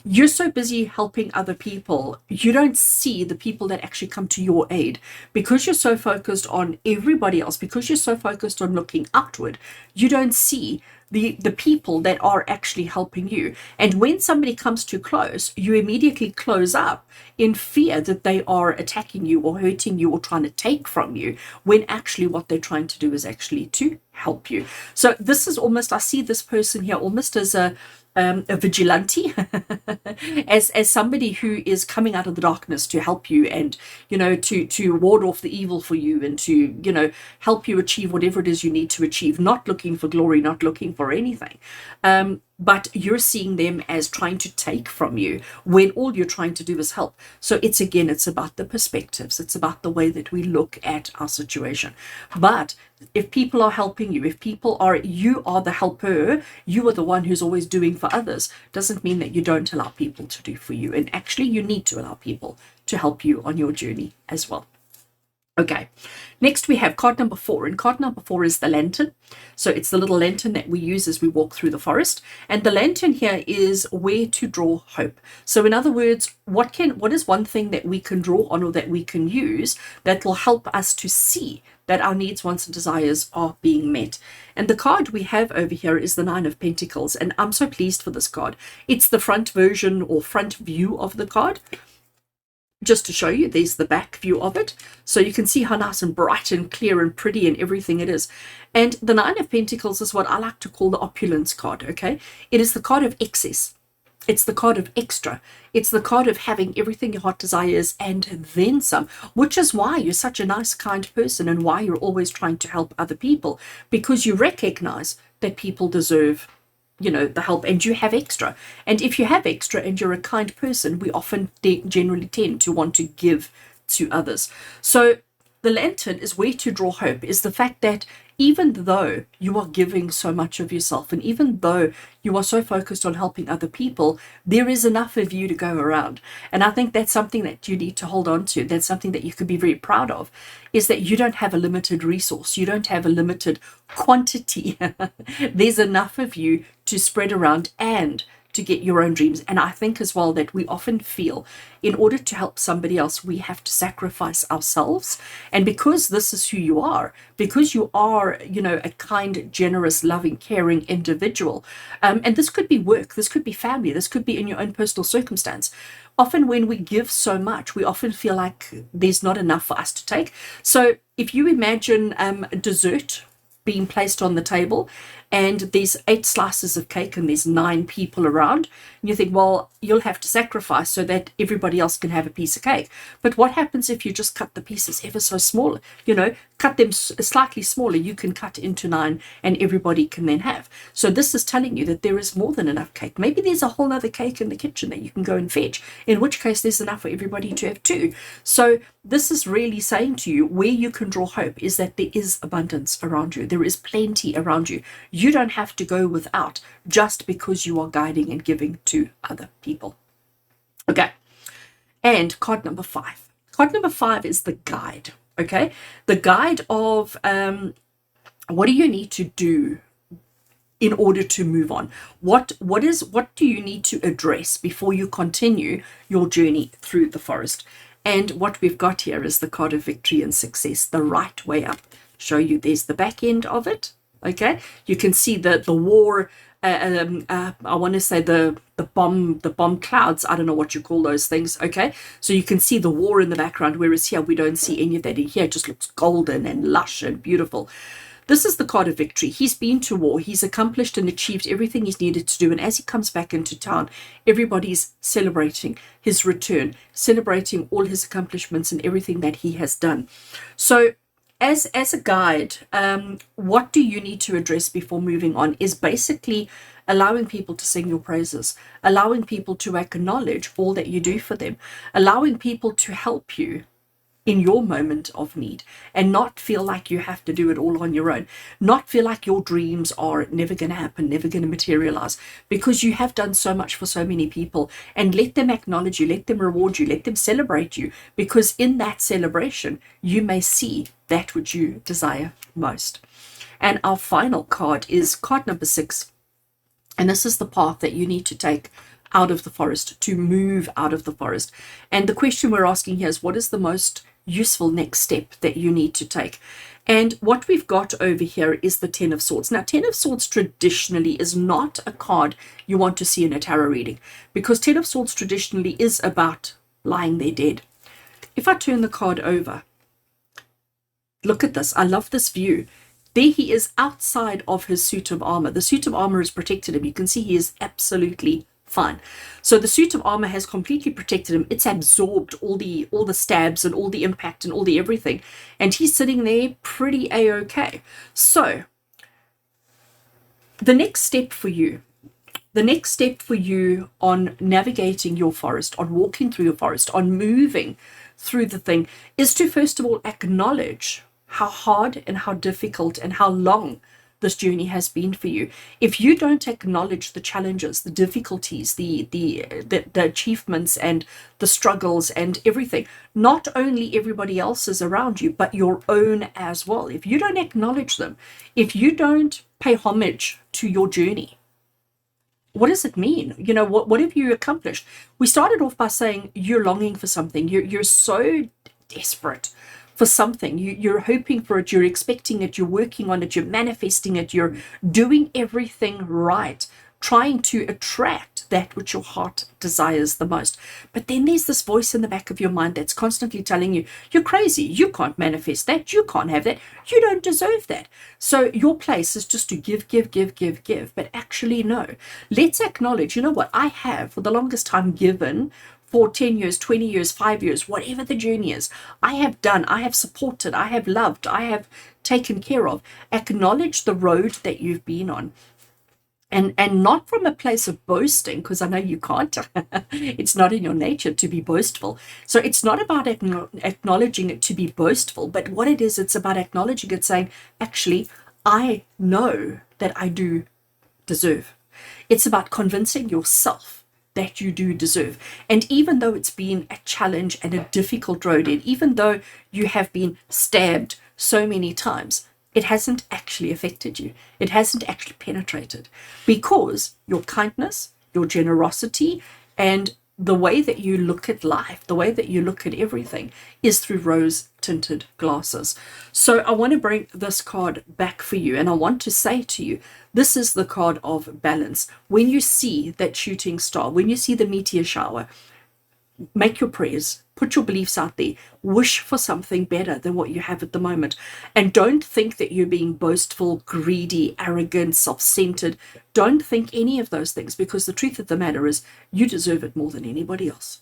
S1: You're so busy helping other people, you don't see the people that actually come to your aid. Because you're so focused on everybody else, because you're so focused on looking outward, you don't see the people that are actually helping you. And when somebody comes too close, you immediately close up in fear that they are attacking you or hurting you or trying to take from you, when actually what they're trying to do is actually to help you. So this is almost, I see this person here almost as a vigilante, as somebody who is coming out of the darkness to help you and, you know, to ward off the evil for you and to, you know, help you achieve whatever it is you need to achieve, not looking for glory, not looking for anything. But you're seeing them as trying to take from you when all you're trying to do is help. So it's about the perspectives. It's about the way that we look at our situation. But if people are helping you, you are the helper, you are the one who's always doing for others, doesn't mean that you don't allow people to do for you. And actually you need to allow people to help you on your journey as well. Okay, next we have card number 4, and card number 4 is the lantern. So it's the little lantern that we use as we walk through the forest, and the lantern here is where to draw hope. So in other words, what is one thing that we can draw on or that we can use that will help us to see that our needs, wants, and desires are being met? And the card we have over here is the Nine of Pentacles, and I'm so pleased for this card. It's the front version or front view of the card. Just to show you, there's the back view of it. So you can see how nice and bright and clear and pretty and everything it is. And the Nine of Pentacles is what I like to call the opulence card, okay? It is the card of excess. It's the card of extra. It's the card of having everything your heart desires and then some, which is why you're such a nice, kind person and why you're always trying to help other people, because you recognize that people deserve, you know, the help, and you have extra. And if you have extra and you're a kind person, we often generally tend to want to give to others. So the lantern is where to draw hope, is the fact that even though you are giving so much of yourself, and even though you are so focused on helping other people, there is enough of you to go around. And I think that's something that you need to hold on to. That's something that you could be very proud of, is that you don't have a limited resource. You don't have a limited quantity. There's enough of you to spread around and to get your own dreams. And I think as well that we often feel in order to help somebody else, we have to sacrifice ourselves. And because this is who you are, because you are, you know, a kind, generous, loving, caring individual, and this could be work, this could be family, this could be in your own personal circumstance. Often when we give so much, we often feel like there's not enough for us to take. So if you imagine dessert being placed on the table, and there's 8 slices of cake and there's 9 people around, and you think, well, you'll have to sacrifice so that everybody else can have a piece of cake. But what happens if you just cut the pieces ever so small? You know, cut them slightly smaller, you can cut into 9 and everybody can then have. So this is telling you that there is more than enough cake. Maybe there's a whole other cake in the kitchen that you can go and fetch, in which case there's enough for everybody to have too. So this is really saying to you, where you can draw hope is that there is abundance around you. There is plenty around you. You don't have to go without just because you are guiding and giving to other people. Okay. And card number 5. Card number 5 is the guide. Okay. The guide of what do you need to do in order to move on? What do you need to address before you continue your journey through the forest? And what we've got here is the card of victory and success, the right way up. Show you there's the back end of it. Okay, you can see the war. I want to say the bomb clouds. I don't know what you call those things. Okay, so you can see the war in the background, whereas here we don't see any of that. And here it just looks golden and lush and beautiful. This is the card of victory. He's been to war. He's accomplished and achieved everything he's needed to do. And as he comes back into town, everybody's celebrating his return, celebrating all his accomplishments and everything that he has done. So as a guide, what do you need to address before moving on is basically allowing people to sing your praises, allowing people to acknowledge all that you do for them, allowing people to help you in your moment of need, and not feel like you have to do it all on your own, not feel like your dreams are never going to happen, never going to materialize, because you have done so much for so many people. And let them acknowledge you, let them reward you, let them celebrate you, because in that celebration you may see that which you desire most. And our final card is card number 6, and this is the path that you need to take out of the forest, to move out of the forest. And the question we're asking here is, what is the most useful next step that you need to take? And what we've got over here is the 10 of Swords. Now, 10 of Swords traditionally is not a card you want to see in a tarot reading, because 10 of Swords traditionally is about lying there dead. If I turn the card over, look at this. I love this view. There he is outside of his suit of armor. The suit of armor has protected him. You can see he is absolutely fine. So the suit of armor has completely protected him. It's absorbed all the stabs and all the impact and all the everything, and he's sitting there pretty a-okay. So the next step for you on navigating your forest, on walking through your forest, on moving through the thing, is to first of all acknowledge how hard and how difficult and how long this journey has been for you. If you don't acknowledge the challenges, the difficulties, the achievements and the struggles and everything, not only everybody else's around you, but your own as well, if you don't acknowledge them, if you don't pay homage to your journey, what does it mean? You know, what have you accomplished? We started off by saying you're longing for something. You're so desperate for something. You're hoping for it, you're expecting it, you're working on it, you're manifesting it, you're doing everything right, trying to attract that which your heart desires the most. But then there's this voice in the back of your mind that's constantly telling you, you're crazy, you can't manifest that, you can't have that, you don't deserve that. So your place is just to give, but actually no. Let's acknowledge, you know what, I have for the longest time given for 10 years, 20 years, 5 years, whatever the journey is. I have done, I have supported, I have loved, I have taken care of. Acknowledge the road that you've been on. And not from a place of boasting, because I know you can't. It's not in your nature to be boastful. So it's not about acknowledging it to be boastful, but what it is, it's about acknowledging it, saying, actually, I know that I do deserve. It's about convincing yourself that you do deserve. And even though it's been a challenge and a difficult road, and even though you have been stabbed so many times, it hasn't actually affected you. It hasn't actually penetrated, because your kindness, your generosity, and the way that you look at life, the way that you look at everything, is through rose-tinted glasses. So I want to bring this card back for you, and I want to say to you, this is the card of balance. When you see that shooting star, when you see the meteor shower, make your prayers, put your beliefs out there, wish for something better than what you have at the moment. And don't think that you're being boastful, greedy, arrogant, self-centered. Don't think any of those things, because the truth of the matter is you deserve it more than anybody else.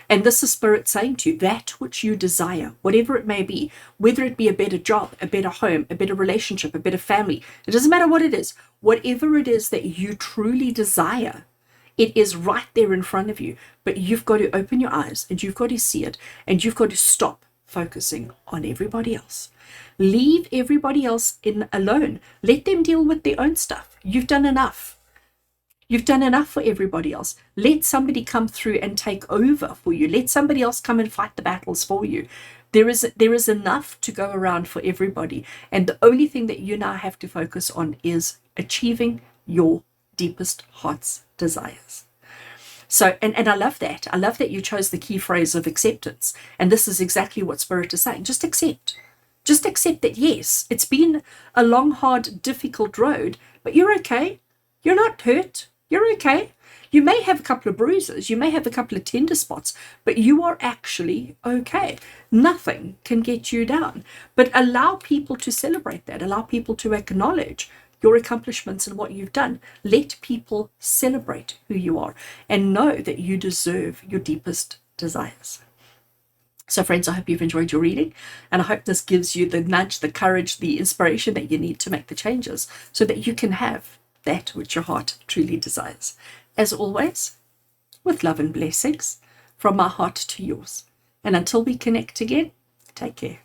S1: And this is Spirit saying to you, that which you desire, whatever it may be, whether it be a better job, a better home, a better relationship, a better family, it doesn't matter what it is, whatever it is that you truly desire, it is right there in front of you, but you've got to open your eyes and you've got to see it, and you've got to stop focusing on everybody else. Leave everybody else alone. Let them deal with their own stuff. You've done enough. You've done enough for everybody else. Let somebody come through and take over for you. Let somebody else come and fight the battles for you. There is enough to go around for everybody. And the only thing that you now have to focus on is achieving your deepest heart's desires. So, and I love that. I love that you chose the key phrase of acceptance. And this is exactly what Spirit is saying. Just accept. Just accept that, yes, it's been a long, hard, difficult road, but you're okay. You're not hurt. You're okay. You may have a couple of bruises, you may have a couple of tender spots, but you are actually okay. Nothing can get you down. But allow people to celebrate that. Allow people to acknowledge your accomplishments and what you've done. Let people celebrate who you are and know that you deserve your deepest desires. So friends, I hope you've enjoyed your reading, and I hope this gives you the nudge, the courage, the inspiration that you need to make the changes so that you can have that which your heart truly desires. As always, with love and blessings from my heart to yours. And until we connect again, take care.